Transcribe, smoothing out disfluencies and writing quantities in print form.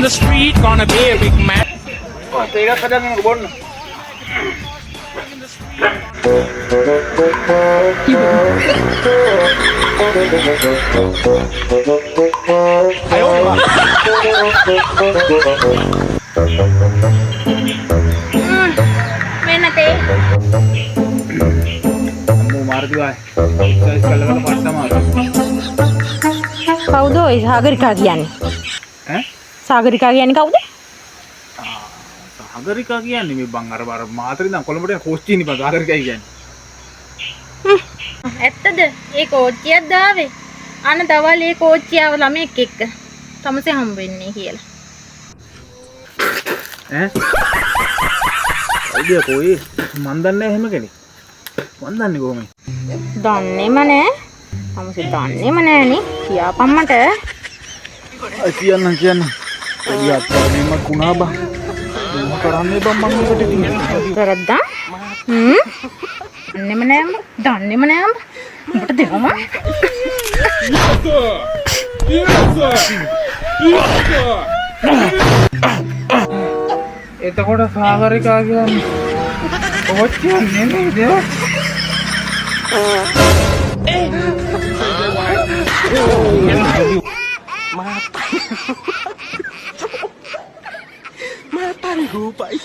the street, gonna be a big man. Tega kadang yang kebon. Ayo. Main nanti. Kamu mar juga. Saya sekali kali paksa mar. කවුද ඔය සාගරිකා කියන්නේ? ඈ? සාගරිකා කියන්නේ කවුද? සාගරිකා කියන්නේ මේ බං අර මාතරේ ඉඳන් කොළඹට කෝච්චියනේ බං සාගරිකා කියන්නේ. ඇත්තද? ඒ කෝච්චියක් දාවේ. අන්න දවල් ඒ කෝච්චියව ළමෙක් එක්ක තමසේ හම්බ වෙන්නේ කියලා. ඈ? ඔය කොයි මන් දන්නේ එහෙම කෙනෙක්. මන් දන්නේ කොහොමද? දන්නේම නෑ. තමසේ දන්නේම නෑනේ. කියාපන් මට. කියන්න. ඔය අත්තරේම කුණා බං. මොකක් කරන්නේ බං මම මේකට ඉන්නේ. කරද්දා? දන්නේම නෑ උඹ. දන්නේම නෑ උඹ. උඹට දෙනවම. එතකොට සාගරිකා කියන්නේ කොච්චර නෙමෙයිද? Mata ni rupai.